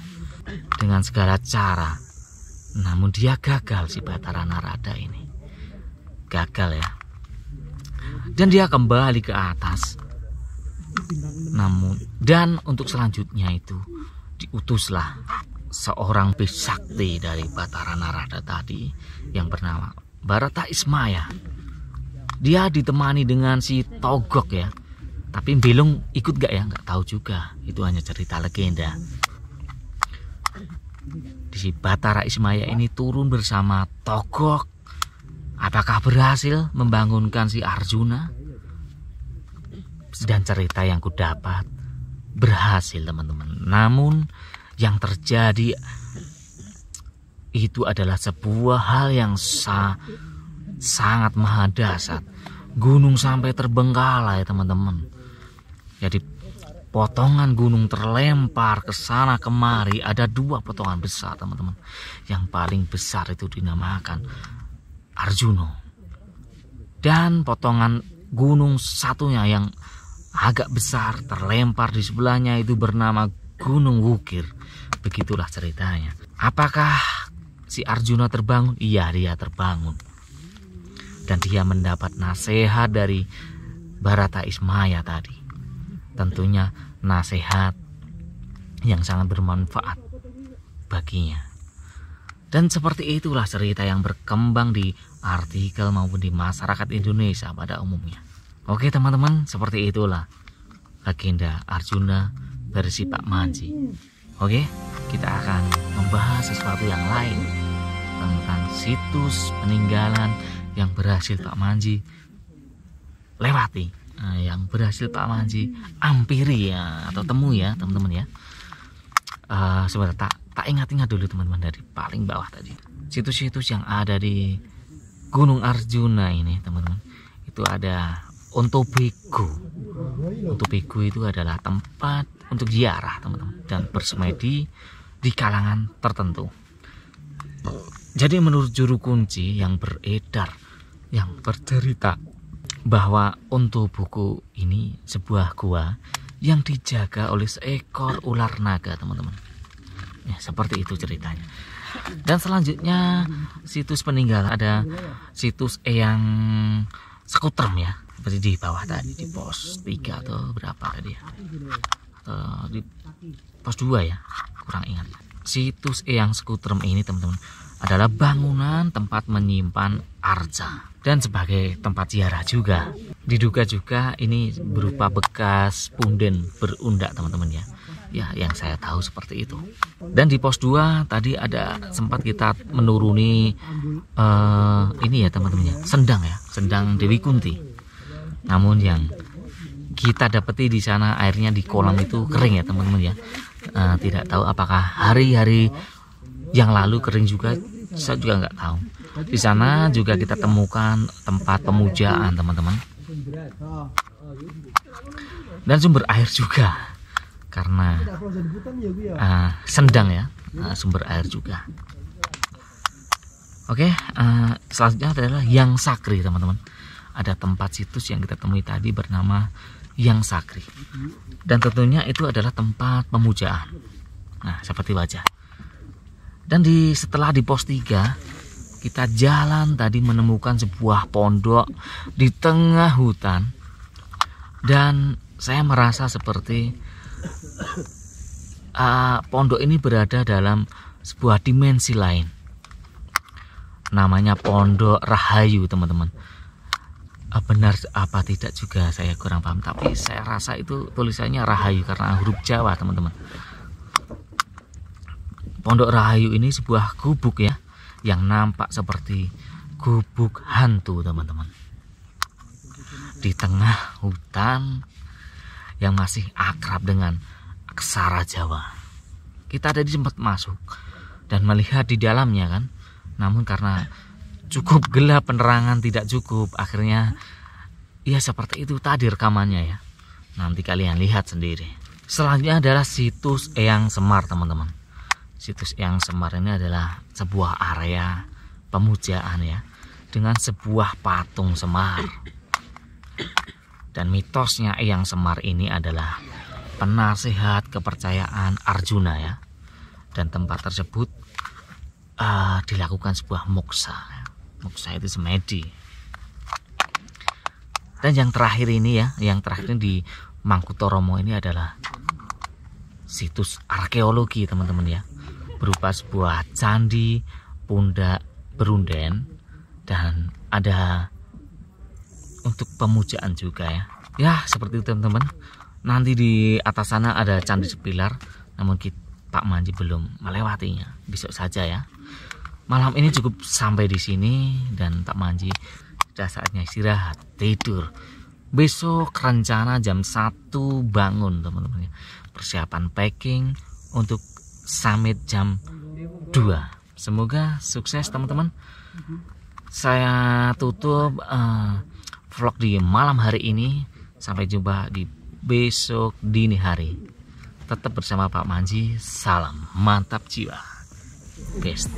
dengan segala cara. Namun dia gagal, si Bathara Narada ini gagal ya. Dan dia kembali ke atas. Dan untuk selanjutnya itu diutuslah seorang bisakti dari Bathara Narada tadi yang bernama Bharata Ismaya. Dia ditemani dengan si Togok ya. Tapi Belung ikut gak ya? Nggak tahu juga. Itu hanya cerita legenda. Si Bharata Ismaya ini turun bersama Togok. Apakah berhasil membangunkan si Arjuna? Dan cerita yang kudapat berhasil teman-teman. Namun yang terjadi itu adalah sebuah hal yang sangat mahadasat. Gunung sampai terbengkalai teman-teman. Jadi potongan gunung terlempar ke sana kemari. Ada 2 potongan besar teman-teman. Yang paling besar itu dinamakan Arjuna. Dan potongan gunung satunya yang agak besar terlempar di sebelahnya itu bernama Gunung Wukir. Begitulah ceritanya. Apakah si Arjuna terbangun? Iya, dia terbangun. Dan dia mendapat nasihat dari Bharata Ismaya tadi. Tentunya nasihat yang sangat bermanfaat baginya. Dan seperti itulah cerita yang berkembang di artikel maupun di masyarakat Indonesia pada umumnya. Oke teman-teman, seperti itulah legenda Arjuna versi Pak Manji. Oke, kita akan membahas sesuatu yang lain tentang situs peninggalan yang berhasil Pak Manji lewati, yang berhasil Pak Manji ampiri ya, atau temui ya teman-teman ya. Sebentar, tak ingat-ingat dulu teman-teman dari paling bawah tadi. Situs-situs yang ada di Gunung Arjuna ini teman-teman, itu ada Ontobeko. Ontobeko itu adalah tempat untuk ziarah teman-teman dan bersemedi di kalangan tertentu. Jadi menurut juru kunci yang beredar, yang bercerita bahwa Ontobeko ini sebuah gua yang dijaga oleh seekor ular naga teman-teman. Ya, seperti itu ceritanya. Dan selanjutnya situs peninggalan ada situs Eyang Sekutrem ya, seperti di bawah tadi di pos 3 atau berapa tadi ya, di pos 2 ya, kurang ingat. Situs Eyang Sekutrem ini teman-teman adalah bangunan tempat menyimpan arca dan sebagai tempat ziarah juga. Diduga juga ini berupa bekas punden berundak teman-teman ya. Ya, yang saya tahu seperti itu. Dan di pos 2 tadi ada sempat kita menuruni ini ya teman-teman ya, sendang Dewi Kunti. Namun yang kita dapati di sana airnya di kolam itu kering ya teman-teman ya. Tidak tahu apakah hari-hari yang lalu kering juga, saya juga nggak tahu. Di sana juga kita temukan tempat pemujaan teman-teman. Dan sumber air juga. Karena sendang ya, sumber air juga. Oke, selanjutnya adalah Yang Sakri teman-teman. Ada tempat situs yang kita temui tadi bernama Yang Sakri. Dan tentunya itu adalah tempat pemujaan. Nah, seperti wajah. Dan setelah di pos 3 kita jalan tadi menemukan sebuah pondok di tengah hutan. Dan saya merasa seperti pondok ini berada dalam sebuah dimensi lain. Namanya Pondok Rahayu teman-teman. Benar apa tidak juga saya kurang paham, tapi saya rasa itu tulisannya Rahayu karena huruf Jawa teman-teman. Pondok Rahayu ini sebuah gubuk ya, yang nampak seperti gubuk hantu teman-teman. Di tengah hutan yang masih akrab dengan aksara Jawa. Kita tadi sempat masuk dan melihat di dalamnya kan. Namun karena cukup gelap, penerangan tidak cukup, akhirnya ya seperti itu tadi rekamannya ya. Nanti kalian lihat sendiri. Selanjutnya adalah situs Eyang Semar teman-teman. Situs Eyang Semar ini adalah sebuah area pemujaan ya, dengan sebuah patung Semar. Dan mitosnya Eyang Semar ini adalah penasihat kepercayaan Arjuna ya. Dan tempat tersebut dilakukan sebuah moksa. Moksa itu semedi. Dan yang terakhir ini ya, yang terakhir di Mangkutoromo ini adalah situs arkeologi teman-teman ya. Berupa sebuah candi pundak berunden dan ada untuk pemujaan juga ya. Ya seperti itu teman-teman. Nanti di atas sana ada candi sepilar, namun Pak Manji belum melewatinya. Besok saja ya. Malam ini cukup sampai di sini dan Pak Manji sudah saatnya istirahat, tidur. Besok rencana jam 1 bangun teman-teman ya. Persiapan packing untuk summit jam 2. Semoga sukses teman-teman. Saya tutup vlog di malam hari ini. Sampai jumpa di besok dini hari. Tetap bersama Pak Manji. Salam mantap jiwa. Best.